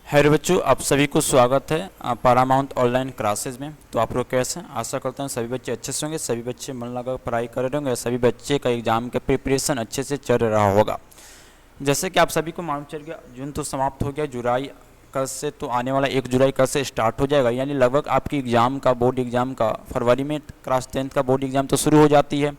Hello बच्चों, आप सभी को स्वागत है पारामाउंट ऑनलाइन क्लासेस में। तो आप लोग कैसे हैं? आशा करता हूँ सभी बच्चे अच्छे से होंगे, सभी बच्चे मन लगा पढ़ाई कर रहे होंगे, सभी बच्चे का एग्जाम का प्रिपरेशन अच्छे से चल रहा होगा। जैसे कि आप सभी को मालूम चल गया, जून तो समाप्त हो गया, जुलाई कल से तो आने वाला 1 जुलाई कल से स्टार्ट हो जाएगा। यानी लगभग आपकी एग्ज़ाम का बोर्ड एग्ज़ाम का फरवरी में क्लास 10th का बोर्ड एग्ज़ाम तो शुरू हो जाती है।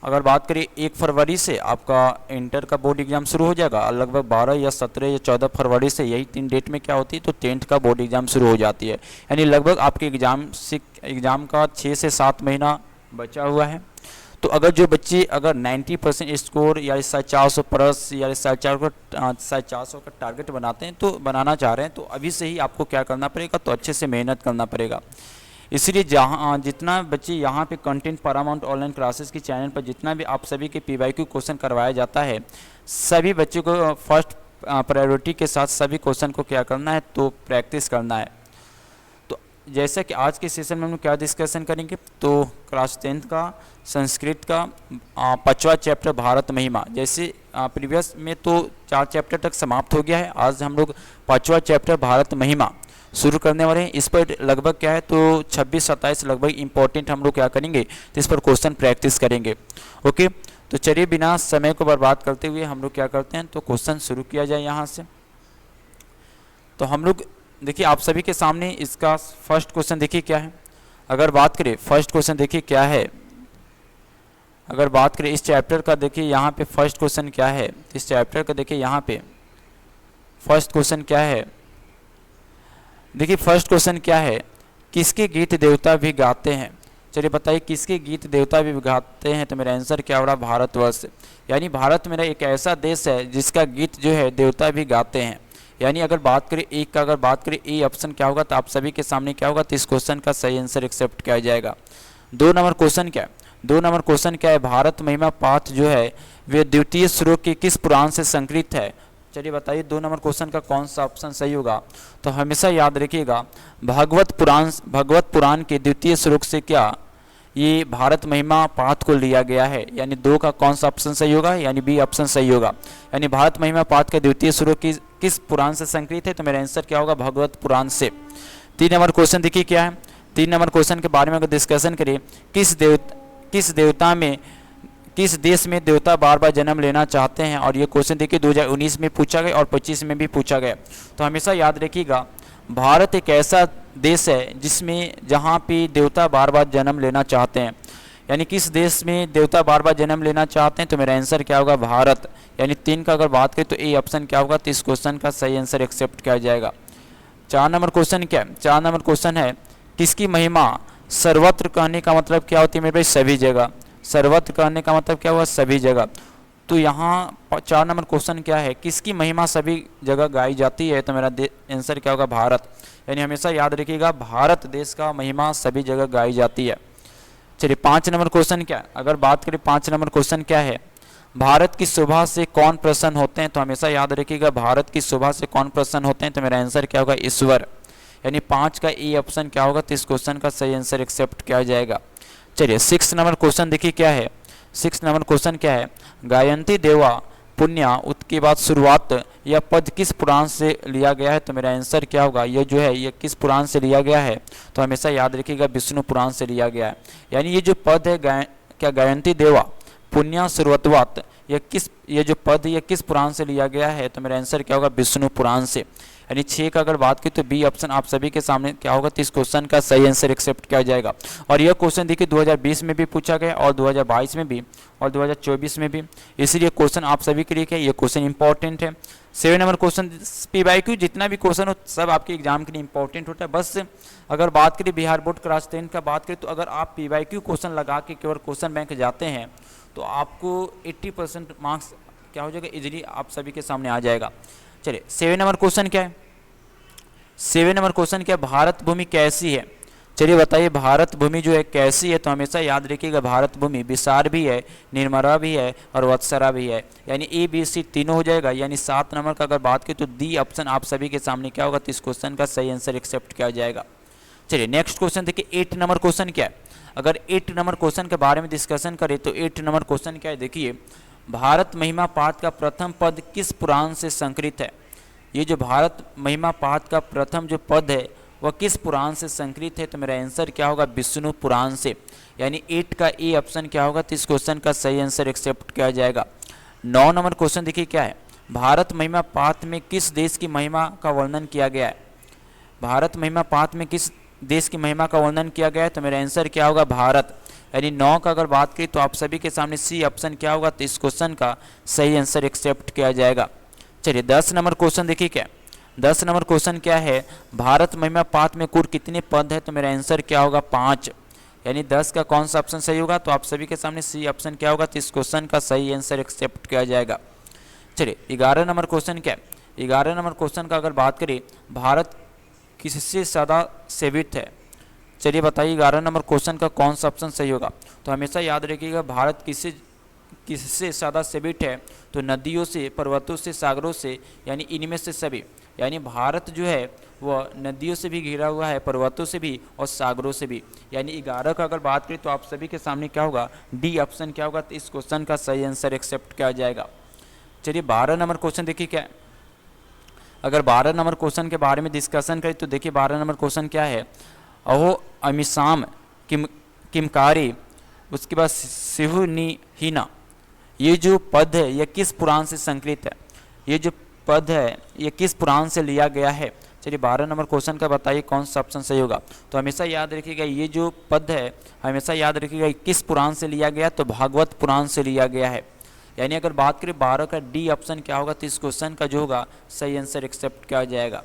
अगर बात करें 1 फरवरी से आपका इंटर का बोर्ड एग्ज़ाम शुरू हो जाएगा, और लगभग 12 या 17 या 14 फरवरी से यही 3 डेट में क्या होती है तो 10th का बोर्ड एग्ज़ाम शुरू हो जाती है। यानी लगभग आपके एग्ज़ाम का 6 से 7 महीना बचा हुआ है। तो अगर जो बच्चे अगर 90% स्कोर या इस साल 400 प्लस या इस साल 400 का टारगेट बनाते हैं तो बनाना चाह रहे हैं, तो अभी से ही आपको क्या करना पड़ेगा, तो अच्छे से मेहनत करना पड़ेगा। इसलिए जहाँ जितना बच्चे यहाँ पे कंटेंट पारामाउंट ऑनलाइन क्लासेस की चैनल पर जितना भी आप सभी के पीवाईक्यू क्वेश्चन करवाया जाता है, सभी बच्चों को फर्स्ट प्रायोरिटी के साथ सभी क्वेश्चन को क्या करना है तो प्रैक्टिस करना है। तो जैसा कि आज के सेशन में हम क्या डिस्कशन करेंगे, तो क्लास 10th का संस्कृत का 5वां चैप्टर भारत महिमा। जैसे प्रीवियस में तो 4 चैप्टर तक समाप्त हो गया है, आज हम लोग 5वां चैप्टर भारत महिमा शुरू करने वाले हैं। इस पर लगभग क्या है तो 26-27 लगभग इंपॉर्टेंट हम लोग क्या करेंगे तो इस पर क्वेश्चन प्रैक्टिस करेंगे। ओके, तो चलिए बिना समय को बर्बाद करते हुए हम लोग क्या करते हैं तो क्वेश्चन शुरू किया जाए यहाँ से। तो हम लोग देखिए आप सभी के सामने इसका फर्स्ट क्वेश्चन देखिए क्या है। अगर बात करें फर्स्ट क्वेश्चन देखिए क्या है, अगर बात करें इस चैप्टर का देखिए यहाँ पे फर्स्ट क्वेश्चन क्या है, इस चैप्टर का देखिए यहाँ पे फर्स्ट क्वेश्चन क्या है। देखिए फर्स्ट क्वेश्चन क्या है, किसके गीत देवता भी गाते हैं। चलिए बताइए किसके गीत देवता भी गाते हैं, तो मेरा आंसर क्या हो रहा, भारतवर्ष। यानी भारत मेरा एक ऐसा देश है जिसका गीत जो है देवता भी गाते हैं। यानी अगर बात करें एक का, अगर बात करें ए ऑप्शन क्या होगा, तो आप सभी के सामने क्या होगा, तो इस क्वेश्चन का सही आंसर एक्सेप्ट किया जाएगा। 2 नंबर क्वेश्चन क्या है, 2 नंबर क्वेश्चन क्या है, भारत महिमा पाठ जो है वे द्वितीय श्लोक के किस पुराण से संकलित है। चलिए बताइए 2 नंबर क्वेश्चन का कौन सा ऑप्शन सही होगा। तो हमेशा याद रखिएगा भागवत पुराण के द्वितीय श्लोक से क्या ये भारत महिमा पाठ को लिया गया है। यानी 2 का कौन सा ऑप्शन सही होगा, यानी बी ऑप्शन सही होगा। यानी भारत महिमा पाठ के द्वितीय श्लोक किस पुराण से संकलित है, तो मेरा आंसर क्या होगा, भागवत पुराण से। 3 नंबर क्वेश्चन देखिए क्या है, 3 नंबर क्वेश्चन के बारे में अगर डिस्कशन करें, किस देश में देवता बार बार जन्म लेना चाहते हैं। और ये क्वेश्चन देखिए 2019 में पूछा गया और 25 में भी पूछा गया। तो हमेशा याद रखिएगा भारत एक ऐसा देश है जिसमें जहाँ पे देवता बार बार जन्म लेना चाहते हैं। यानी किस देश में देवता बार बार जन्म लेना चाहते हैं, तो मेरा आंसर क्या होगा, भारत। यानी 3 का अगर बात करें तो ए ऑप्शन क्या होगा, तो इस क्वेश्चन का सही आंसर एक्सेप्ट किया जाएगा। 4 नंबर क्वेश्चन क्या है, 4 नंबर क्वेश्चन है किसकी महिमा सर्वत्र कहने का मतलब क्या होती है मेरे भाई, सभी जगह। सर्वत्र कहने का मतलब क्या हुआ, सभी जगह। तो यहाँ 4 नंबर क्वेश्चन क्या है, किसकी महिमा सभी जगह गाई जाती है, तो मेरा आंसर क्या होगा, भारत। यानी हमेशा याद रखिएगा भारत देश का महिमा सभी जगह गाई जाती है। चलिए 5 नंबर क्वेश्चन क्या है, अगर बात करें 5 नंबर क्वेश्चन क्या है, भारत की शोभा से कौन प्रसन्न होते हैं। तो हमेशा याद रखिएगा भारत की शोभा से कौन प्रसन्न होते हैं, तो मेरा आंसर क्या होगा, ईश्वर। यानी 5 का ए ऑप्शन क्या होगा, तो इस क्वेश्चन का सही आंसर एक्सेप्ट किया जाएगा। चलिए 6 नंबर क्वेश्चन देखिए क्या है, 6 नंबर क्वेश्चन क्या है, गायंती देवा पुण्या उसके बाद शुरुआत यह पद किस पुराण से लिया गया है। तो मेरा आंसर क्या होगा, ये जो है ये किस पुराण से लिया गया है, तो हमेशा याद रखिएगा विष्णु पुराण से लिया गया है। यानी ये जो पद है क्या गायंती देवा पुण्या शुरुआत ये जो पद ये किस पुराण से लिया गया है, तो मेरा आंसर क्या होगा, विष्णु पुराण से। यानी 6 का अगर बात की तो बी ऑप्शन आप सभी के सामने क्या होगा, तो इस क्वेश्चन का सही आंसर एक्सेप्ट किया जाएगा। और यह क्वेश्चन देखिए 2020 में भी पूछा गया और 2022 में भी और 2024 में भी, इसीलिए क्वेश्चन आप सभी के लिए क्या ये क्वेश्चन इंपॉर्टेंट है। 7 नंबर क्वेश्चन पीवाईक्यू जितना भी क्वेश्चन हो सब आपके एग्जाम के लिए इंपॉर्टेंट होता है। बस अगर बात करें बिहार बोर्ड क्लास 10 का बात करें, तो अगर आप पीवाईक्यू क्वेश्चन लगा के केवल क्वेश्चन बैंक जाते हैं तो आपको 80% मार्क्स क्या हो जाएगा, इजीली आप सभी के सामने आ जाएगा। चलिए 7 नंबर क्वेश्चन क्या है, 7 नंबर क्वेश्चन क्या है, भारत भूमि कैसी है। चलिए बताइए भारत भूमि जो है कैसी है, तो हमेशा याद रखिएगा भारत भूमि विशाल भी है, निर्मला भी है और वत्सरा भी है। यानी ए बी सी तीनों हो जाएगा। यानी 7 नंबर का अगर बात करें तो डी ऑप्शन आप सभी के सामने क्या होगा, तो इस क्वेश्चन का सही आंसर एक्सेप्ट किया जाएगा। चलिए नेक्स्ट क्वेश्चन देखिए 8 नंबर क्वेश्चन क्या है। अगर 8 नंबर क्वेश्चन के बारे में डिस्कशन करें तो 8 नंबर क्वेश्चन क्या है, देखिए भारत महिमा पाठ का प्रथम पद किस पुराण से संकलित है। ये जो भारत महिमा पाठ का प्रथम जो पद है वह किस पुराण से संकलित है? तो मेरा आंसर क्या होगा? विष्णु पुराण से। यानी 8 का ए ऑप्शन क्या होगा? तो इस क्वेश्चन का सही आंसर एक्सेप्ट किया जाएगा। 9 नंबर क्वेश्चन देखिए क्या है, भारत महिमा पाठ में किस देश की महिमा का वर्णन किया गया है? भारत महिमा पाठ में किस देश की महिमा का वर्णन किया गया है? तो मेरा आंसर क्या होगा? भारत। यानी 9 का अगर बात करें तो आप सभी के सामने सी ऑप्शन क्या होगा? तो इस क्वेश्चन का सही आंसर एक्सेप्ट किया जाएगा। चलिए 10 नंबर क्वेश्चन देखिए क्या, 10 नंबर क्वेश्चन क्या है, भारत महिमा पाठ में कुल कितने पद है? तो मेरा आंसर क्या होगा? 5। यानी 10 का कौन सा ऑप्शन सही होगा? तो आप सभी के सामने सी ऑप्शन क्या होगा? तो इस क्वेश्चन का सही आंसर एक्सेप्ट किया जाएगा। चलिए 11 नंबर क्वेश्चन क्या है, 11 नंबर क्वेश्चन का अगर बात करें, भारत किससे सदा सेवित है? चलिए बताइए 11 नंबर क्वेश्चन का कौन सा ऑप्शन सही होगा? तो हमेशा याद रखिएगा भारत किससे सदा सेवित है? तो नदियों से, पर्वतों से, सागरों से, यानी इनमें से सभी। यानी भारत जो है वह नदियों से भी घिरा हुआ है, पर्वतों से भी और सागरों से भी। यानी 11 का अगर बात करें तो आप सभी के सामने क्या होगा? डी ऑप्शन क्या होगा? तो इस क्वेश्चन का सही आंसर एक्सेप्ट किया जाएगा। चलिए 12 नंबर क्वेश्चन देखिए क्या है, अगर 12 नंबर क्वेश्चन के बारे में डिस्कशन करें तो देखिए 12 नंबर क्वेश्चन क्या है, अहो अमिसाम किमकारी, उसके बाद सिहुनिहीना, ये जो पद है यह किस पुराण से संकलित है? ये जो पद है ये किस पुराण से लिया गया है? चलिए 12 नंबर क्वेश्चन का बताइए कौन सा ऑप्शन सही होगा? तो हमेशा याद रखिएगा ये जो पद है, हमेशा याद रखिएगा किस पुराण से लिया गया? तो भागवत पुराण से लिया गया है। यानी अगर बात करें 12 का डी ऑप्शन क्या होगा? तो इस क्वेश्चन का जो होगा सही आंसर एक्सेप्ट किया जाएगा।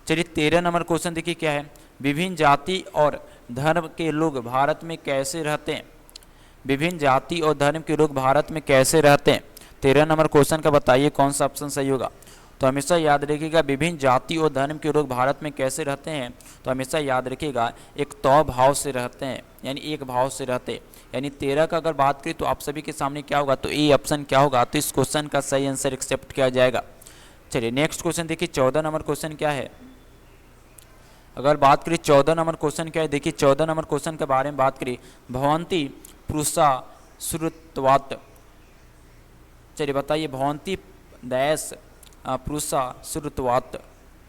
चलिए 13 नंबर क्वेश्चन देखिए क्या है, विभिन्न जाति और धर्म के लोग भारत में कैसे रहते हैं? विभिन्न जाति और धर्म के लोग भारत में कैसे रहते हैं? 13 नंबर क्वेश्चन का बताइए कौन सा ऑप्शन सही होगा? तो हमेशा याद रखिएगा विभिन्न जाति और धर्म के लोग भारत में कैसे रहते हैं? तो हमेशा याद रखिएगा एक तौ भाव से रहते हैं, यानी एक भाव से रहते हैं। यानी 13 का अगर बात करें तो आप सभी के सामने क्या होगा? तो ए ऑप्शन क्या होगा? तो इस क्वेश्चन का सही आंसर एक्सेप्ट किया जाएगा। चलिए नेक्स्ट क्वेश्चन देखिए 14 नंबर क्वेश्चन क्या है, अगर बात करें 14 नंबर क्वेश्चन क्या है, देखिए 14 नंबर क्वेश्चन के बारे में बात करें, भवंती पुरुषा श्रुतवात। चलिए बताइए भवंती डैश पुरुषा श्रुतवात।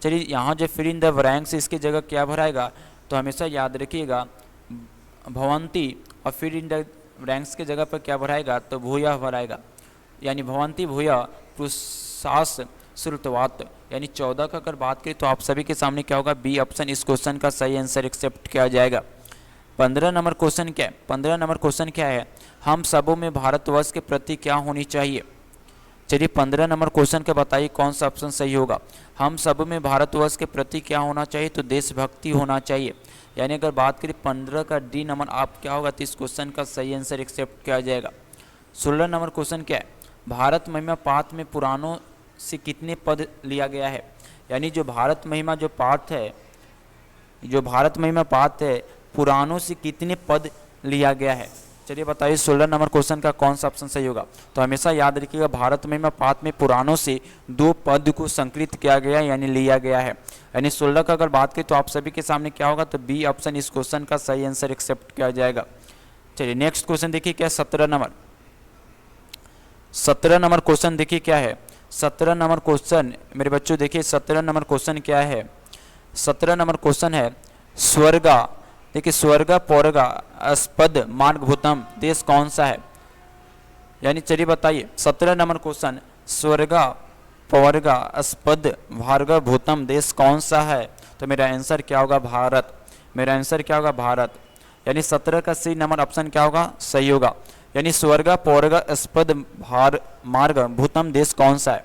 चलिए यहाँ जो फिर इन द ब्लैंक्स इसकी जगह क्या भराएगा? तो हमेशा याद रखिएगा भवंती और फिर इन द ब्लैंक्स के जगह पर क्या भराएगा? तो भूया भराएगा। यानी भवंती भूया पुरुषास श्रुतवात। यानी 14 का अगर बात करें तो आप सभी के सामने क्या होगा? बी ऑप्शन इस क्वेश्चन का सही आंसर एक्सेप्ट किया जाएगा। 15 नंबर क्वेश्चन क्या है, 15 नंबर क्वेश्चन क्या है, हम सबों में भारतवर्ष के प्रति क्या होनी चाहिए? चलिए 15 नंबर क्वेश्चन का बताइए कौन सा ऑप्शन सही होगा? हम सब में भारतवर्ष के प्रति क्या होना चाहिए? तो देशभक्ति होना चाहिए। यानी अगर बात करें 15 का डी नंबर आप क्या होगा? तो इस क्वेश्चन का सही आंसर एक्सेप्ट किया जाएगा। 16 नंबर क्वेश्चन क्या है, भारत महिमा पाठ में पुराणों से कितने पद लिया गया है? यानी जो भारत महिमा जो पाठ है, जो भारत महिमा पाठ है, पुराणों से कितने पद लिया गया है? चलिए बताइए 16 नंबर क्वेश्चन का कौन सा ऑप्शन सही होगा? तो हमेशा याद रखिएगा भारत महिमा पाठ में पुराणों से 2 पद को संकलित किया गया यानी लिया गया है। यानी 16 का अगर बात करें तो आप सभी के सामने क्या होगा? तो बी ऑप्शन इस क्वेश्चन का सही आंसर एक्सेप्ट किया जाएगा। चलिए नेक्स्ट क्वेश्चन देखिए क्या, 17 नंबर क्वेश्चन देखिए क्या है, 17 नंबर क्वेश्चन मेरे बच्चों देखिए 17 नंबर क्वेश्चन क्या है, 17 नंबर क्वेश्चन है स्वर्गा। देखिए स्वर्गा पौर्गा अस्पद मार्गभूतम देश कौन सा है? यानी चलिए बताइए 17 नंबर क्वेश्चन, स्वर्गा पौर्गा अस्पद भार्गभूतम देश कौन सा है? तो मेरा आंसर क्या होगा? भारत। मेरा आंसर क्या होगा? भारत। यानी 17 का सी नंबर ऑप्शन क्या होगा? सही होगा। यानी स्वर्गा पौर्गा अस्पद भार मार्ग भूतम देश कौन सा है?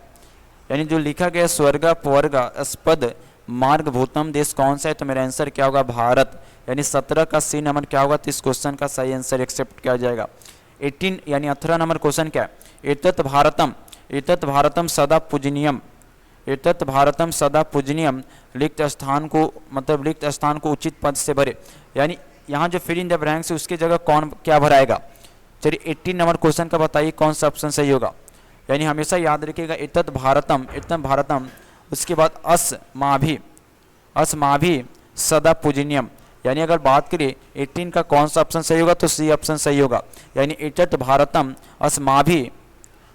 यानी जो लिखा गया स्वर्गा पौर्गा अस्पद मार्ग भूतम देश कौन सा है? तो मेरा आंसर क्या होगा? भारत। यानी 17 का सी नंबर क्या होगा? तो इस क्वेश्चन का सही आंसर एक्सेप्ट किया जाएगा। 18 यानी 18 नंबर क्वेश्चन क्या है, एतत् भारतम सदा पूजनीयम, एतत् भारतम सदा पूजनीयम रिक्त स्थान को मतलब रिक्त स्थान को उचित पद से भरे। यानी यहाँ जो फिल इन द ब्लैंक्स है उसकी जगह कौन क्या भराएगा? चलिए 18 नंबर क्वेश्चन का बताइए कौन सा ऑप्शन सही होगा? यानी हमेशा याद रखिएगा एतत् भारतम उसके बाद अस्माभि सदा पूजनीयम। यानी अगर बात करें 18 का कौन सा ऑप्शन सही होगा? तो सी ऑप्शन सही होगा। यानी एतत् भारतम अस्माभि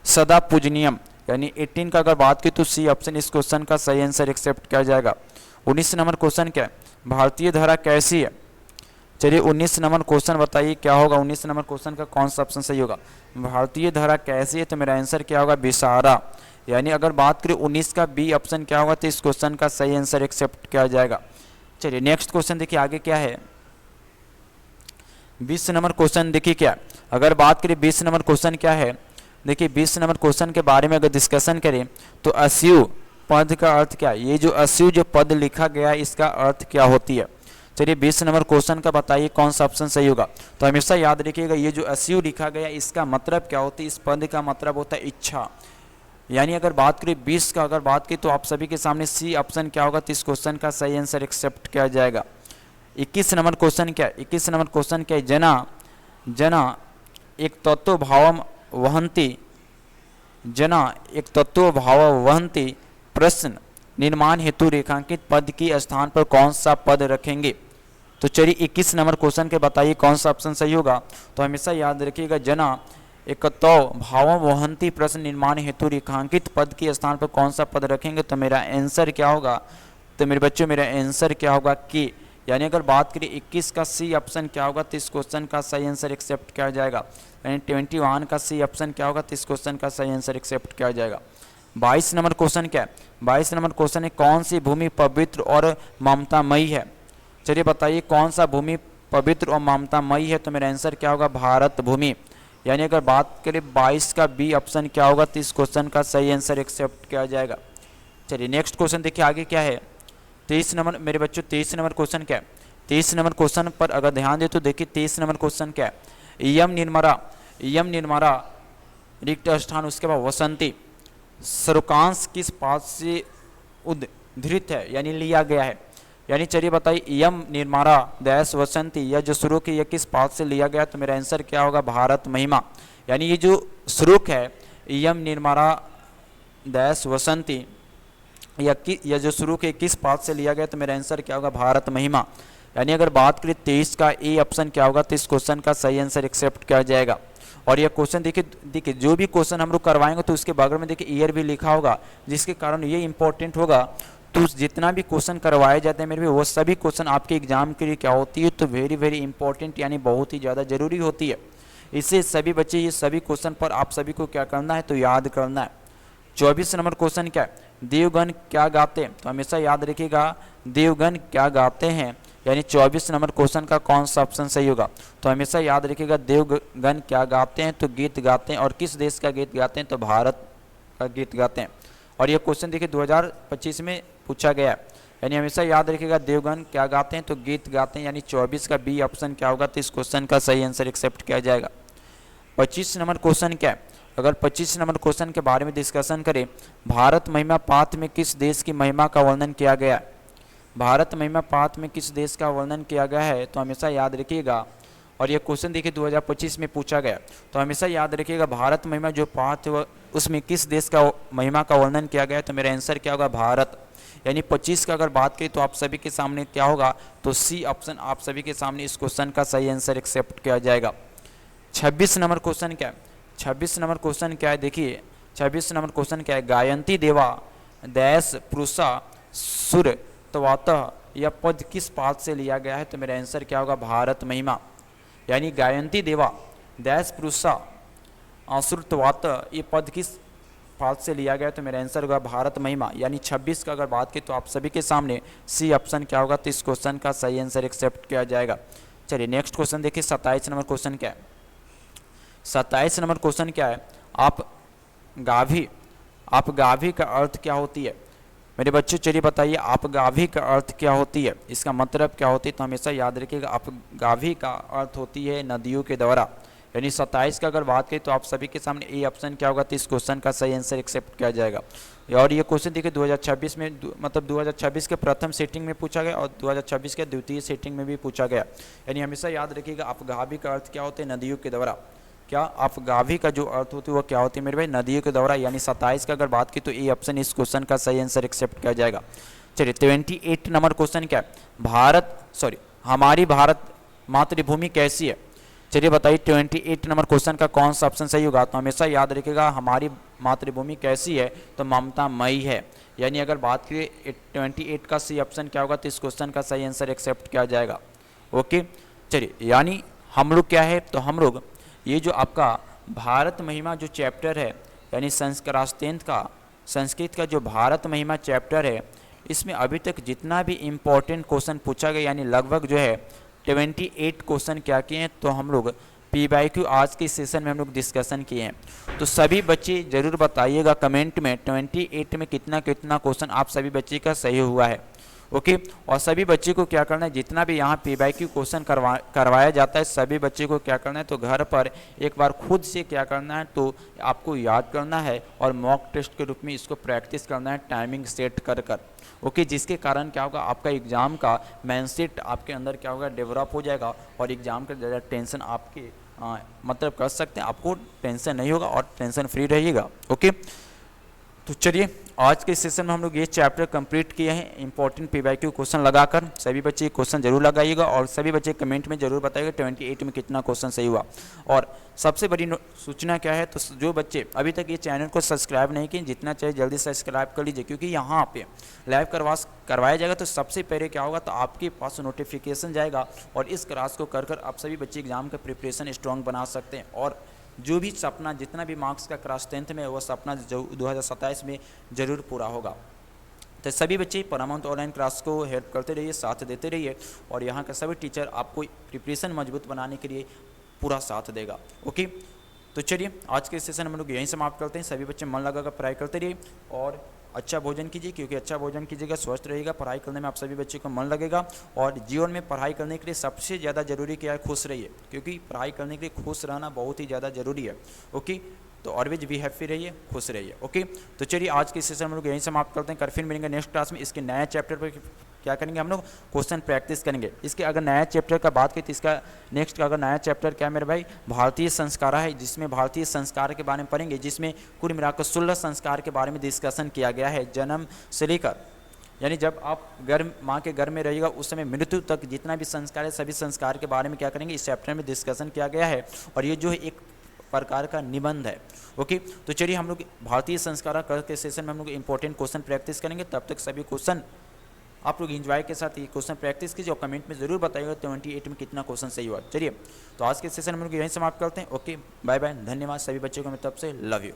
सदा पूजनीयम। यानी 18 का अगर बात की तो सी ऑप्शन इस क्वेश्चन का सही आंसर एक्सेप्ट किया जाएगा। 19 नंबर क्वेश्चन क्या है, भारतीय धारा कैसी है। चलिए 19 नंबर क्वेश्चन बताइए क्या होगा, 19 नंबर क्वेश्चन का कौन सा ऑप्शन सही होगा। भारतीय धारा कैसी है तो मेरा आंसर क्या होगा, विषारा। यानी अगर बात करें 19 का बी ऑप्शन क्या होगा तो इस क्वेश्चन का सही आंसर एक्सेप्ट किया जाएगा। चलिए नेक्स्ट क्वेश्चन देखिए आगे क्या है। 20 नंबर क्वेश्चन देखिए क्या, अगर बात करें 20 नंबर क्वेश्चन क्या है, देखिए 20 नंबर क्वेश्चन के बारे में अगर डिस्कशन करें तो अस्यु पद का अर्थ क्या है। ये जो अस्यु जो पद लिखा गया है इसका अर्थ क्या होती है। चलिए 20 नंबर क्वेश्चन का बताइए कौन सा ऑप्शन सही होगा। तो हमेशा याद रखिएगा ये जो अस्यु लिखा गया इसका मतलब क्या होती है, इस पद का मतलब होता है इच्छा। यानी अगर बात करें 20 का अगर बात की तो आप सभी के सामने सी ऑप्शन क्या होगा तो इस क्वेश्चन का सही आंसर एक्सेप्ट किया जाएगा। 21 नंबर क्वेश्चन क्या है, 21 नंबर क्वेश्चन क्या है, जना जना एक तत्व भावम वहंती, जना एक तत्व भाव वहंती प्रश्न निर्माण हेतु रेखांकित पद की स्थान पर कौन सा पद रखेंगे। तो चलिए 21 नंबर क्वेश्चन के बताइए कौन सा ऑप्शन सही होगा। तो हमेशा याद रखिएगा जना एक तो भावम वहंती प्रश्न निर्माण हेतु रेखांकित पद के स्थान पर कौन सा पद रखेंगे। तो मेरा आंसर क्या होगा, तो मेरे बच्चों मेरा आंसर क्या होगा कि, यानी अगर बात करें 21 का सी ऑप्शन क्या होगा तो इस क्वेश्चन का सही आंसर एक्सेप्ट किया जाएगा। यानी 21 का सी ऑप्शन क्या होगा तो इस क्वेश्चन का सही आंसर एक्सेप्ट किया जाएगा। 22 नंबर क्वेश्चन क्या है, 22 नंबर क्वेश्चन है कौन सी भूमि पवित्र और ममतामयी है। चलिए बताइए कौन सा भूमि पवित्र और ममतामयी है। तो मेरा आंसर क्या होगा, भारत भूमि। यानी अगर बात करें 22 का बी ऑप्शन क्या होगा तो इस क्वेश्चन का सही आंसर एक्सेप्ट किया जाएगा। चलिए नेक्स्ट क्वेश्चन देखिए आगे क्या है। 23 नंबर मेरे बच्चों 23 नंबर क्वेश्चन क्या है, 23 नंबर क्वेश्चन पर अगर ध्यान दे तो देखिए 23 नंबर क्वेश्चन क्या है, यम निर्मरा रिक्त स्थान उसके बाद वसंती श्लोकांश किस पाठ से उद्धृत है यानी लिया गया है। यानी चलिए बताइए यम निर्मारा दैश वसंती यह जो श्लोक है यह किस पाठ से लिया गया। तो मेरा आंसर क्या होगा, भारत महिमा। यानी ये जो श्लोक है यम निर्मारा दैश वसंती यह जो श्लोक है किस पाठ से लिया गया। तो मेरा आंसर क्या होगा, भारत महिमा। यानी अगर बात करें 23 का ए ऑप्शन क्या होगा तो इस क्वेश्चन का सही आंसर एक्सेप्ट किया जाएगा। और यह क्वेश्चन देखिए जो भी क्वेश्चन हम लोग करवाएंगे तो उसके बगल में देखिए ईयर भी लिखा होगा, जिसके कारण ये इंपॉर्टेंट होगा। तो जितना भी क्वेश्चन करवाए जाते हैं मेरे भी वो सभी क्वेश्चन आपके एग्जाम के लिए क्या होती है तो वेरी इंपॉर्टेंट यानी बहुत ही ज़्यादा जरूरी होती है। इससे सभी बच्चे ये सभी क्वेश्चन पर आप सभी को क्या करना है तो याद करना है। 24 नंबर क्वेश्चन क्या है, देवगण क्या गाते हैं। तो हमेशा याद रखिएगा देवगण क्या गाते हैं। यानी 24 नंबर क्वेश्चन का कौन सा ऑप्शन सही होगा। तो हमेशा याद रखिएगा देवगण क्या गाते हैं तो गीत गाते हैं। और किस देश का गीत गाते हैं तो भारत का गीत गाते हैं। और यह क्वेश्चन देखिए 2025 में पूछा गया है। यानी हमेशा याद रखिएगा देवगण क्या गाते हैं तो गीत गाते हैं। यानी 24 का बी ऑप्शन क्या होगा तो इस क्वेश्चन का सही आंसर एक्सेप्ट किया जाएगा। 25 नंबर क्वेश्चन क्या है, अगर 25 नंबर क्वेश्चन के बारे में डिस्कशन करें, भारत महिमा पाठ में किस देश की महिमा का वर्णन किया गया है। भारत महिमा पाठ में किस देश का वर्णन किया गया है तो हमेशा याद रखिएगा। और यह क्वेश्चन देखिए 2025 में पूछा गया तो हमेशा याद रखिएगा भारत महिमा जो पाठ उसमें किस देश का महिमा का वर्णन किया गया है। तो मेरा आंसर क्या होगा, भारत। यानी 25 का अगर बात करें तो आप सभी के सामने क्या होगा तो सी ऑप्शन आप सभी के सामने इस क्वेश्चन का सही आंसर एक्सेप्ट किया जाएगा। 26 नंबर क्वेश्चन क्या है, 26 नंबर क्वेश्चन क्या है, देखिए 26 नंबर क्वेश्चन क्या है, गायंती देवा दैश पुरुषा सुर तवातः यह पद किस पाठ से लिया गया है। तो मेरा आंसर क्या होगा, भारत महिमा। यानी गायंती देवा दैश पुरुषा असुरत्वातः ये पद किस पाठ से लिया गया है तो मेरा आंसर होगा भारत महिमा। यानी 26 का अगर बात करें तो आप सभी के सामने सी ऑप्शन क्या होगा तो इस क्वेश्चन का सही आंसर एक्सेप्ट किया जाएगा। चलिए नेक्स्ट क्वेश्चन देखिए 27 नंबर क्वेश्चन क्या है। 27 नंबर क्वेश्चन क्या है, आप गाभी का अर्थ क्या होती है। मेरे बच्चों चलिए बताइए आप गाभी का अर्थ क्या होती है, इसका मतलब क्या होती है। तो हमेशा याद रखिएगा आप गाभी का अर्थ होती है नदियों के द्वारा। यानी 27 का अगर बात करें तो आप सभी के सामने ए ऑप्शन क्या होगा तो इस क्वेश्चन का सही आंसर एक्सेप्ट किया जाएगा। और ये क्वेश्चन देखिए 2026 में मतलब 2026 के प्रथम सेटिंग में पूछा गया और 2026 के द्वितीय सेटिंग में भी पूछा गया। यानी हमेशा याद रखिएगा आप गाभी का अर्थ क्या होते हैं, नदियों के द्वारा। क्या आप गाभी का जो अर्थ होती है वो क्या होती है मेरे भाई, नदियों के द्वारा। यानी 27 का अगर बात की तो ए ऑप्शन इस क्वेश्चन का सही आंसर एक्सेप्ट किया जाएगा। चलिए 28 नंबर क्वेश्चन क्या है, हमारी भारत मातृभूमि कैसी है। चलिए बताइए 28 नंबर क्वेश्चन का कौन सा ऑप्शन सही होगा। तो हमेशा याद रखिएगा हमारी मातृभूमि कैसी है, तो ममतामयी है। यानी अगर बात करें 28 का सी ऑप्शन क्या होगा, तो इस क्वेश्चन का सही आंसर एक्सेप्ट किया जाएगा। ओके, चलिए, यानी हम लोग क्या है, तो हम लोग ये जो आपका भारत महिमा जो चैप्टर है, यानी संस्कृत का जो भारत महिमा चैप्टर है, इसमें अभी तक जितना भी इम्पोर्टेंट क्वेश्चन पूछा गया, यानी लगभग जो है 28 क्वेश्चन क्या किए हैं, तो हम लोग PYQ आज के सेशन में हम लोग डिस्कशन किए हैं। तो सभी बच्चे ज़रूर बताइएगा कमेंट में 28 में कितना कितना क्वेश्चन आप सभी बच्चे का सही हुआ है। ओके, और सभी बच्चे को क्या करना है, जितना भी यहाँ PYQ क्वेश्चन करवाया जाता है, सभी बच्चे को क्या करना है, तो घर पर एक बार खुद से क्या करना है, तो आपको याद करना है और मॉक टेस्ट के रूप में इसको प्रैक्टिस करना है टाइमिंग सेट कर कर। ओके, जिसके कारण क्या होगा, आपका एग्ज़ाम का माइंडसेट आपके अंदर क्या होगा, डेवलप हो जाएगा और एग्ज़ाम का ज़्यादा टेंशन आपके मतलब कर सकते हैं, आपको टेंशन नहीं होगा और टेंशन फ्री रहिएगा। ओके, तो चलिए, आज के सेशन में हम लोग ये चैप्टर कंप्लीट किए हैं इंपॉर्टेंट PYQ क्वेश्चन लगाकर। सभी बच्चे क्वेश्चन जरूर लगाइएगा और सभी बच्चे कमेंट में जरूर बताइएगा 28 में कितना क्वेश्चन सही हुआ। और सबसे बड़ी सूचना क्या है, तो जो बच्चे अभी तक ये चैनल को सब्सक्राइब नहीं किए, जितना चाहिए जल्दी सब्सक्राइब कर लीजिए, क्योंकि यहाँ पे लाइव करवाया जाएगा तो सबसे पहले क्या होगा, तो आपके पास नोटिफिकेशन जाएगा और इस क्लास को कर आप सभी बच्चे एग्जाम का प्रिपरेशन स्ट्रॉन्ग बना सकते हैं। और जो भी सपना, जितना भी मार्क्स का क्लास 10th में, वो सपना जो 2027 में ज़रूर पूरा होगा। तो सभी बच्चे पारामाउंट ऑनलाइन क्लास को हेल्प करते रहिए, साथ देते रहिए और यहाँ के सभी टीचर आपको प्रिपरेशन मजबूत बनाने के लिए पूरा साथ देगा। ओके, तो चलिए, आज के सेशन हम लोग यहीं समाप्त करते हैं। सभी बच्चे मन लगाकर पढ़ाई करते रहिए और अच्छा भोजन कीजिए, क्योंकि अच्छा भोजन कीजिएगा स्वस्थ रहेगा, पढ़ाई करने में आप सभी बच्चे को मन लगेगा। और जीवन में पढ़ाई करने के लिए सबसे ज़्यादा जरूरी क्या है, खुश रहिए, क्योंकि पढ़ाई करने के लिए खुश रहना बहुत ही ज़्यादा जरूरी है। ओके, तो ऑलवेज बी हैप्पी रहिए, खुश रहिए। ओके, तो चलिए, आज के सेशन हम लोग यहीं समाप्त करते हैं। कल फिर मिलेंगे नेक्स्ट क्लास में। इसके नया चैप्टर पर क्या करेंगे, हम लोग क्वेश्चन प्रैक्टिस करेंगे। इसके अगर नया चैप्टर का बात करें तो इसका नेक्स्ट का अगर नया चैप्टर क्या है मेरे भाई, भारतीय संस्कार है, जिसमें भारतीय संस्कार के बारे में पढ़ेंगे, जिसमें कुल मिलाकर 16 संस्कार के बारे में डिस्कशन किया गया है, जन्म से लेकर, यानी जब आप माँ के घर में रहिएगा उस समय मृत्यु तक जितना भी संस्कार है, सभी संस्कार के बारे में क्या करेंगे, इस चैप्टर में डिस्कशन किया गया है। और ये जो है एक प्रकार का निबंध है। ओके, तो चलिए, हम लोग भारतीय संस्कार कल के सेशन में हम लोग इंपॉर्टेंट क्वेश्चन प्रैक्टिस करेंगे। तब तक सभी क्वेश्चन आप लोग एंजॉय के साथ ये क्वेश्चन प्रैक्टिस कीजिए और कमेंट में जरूर बताइएगा 28 में कितना क्वेश्चन सही हुआ। चलिए, तो आज के सेशन हम लोग यहीं समाप्त करते हैं। ओके, बाय बाय, धन्यवाद सभी बच्चों को मेरी तरफ से, लव यू।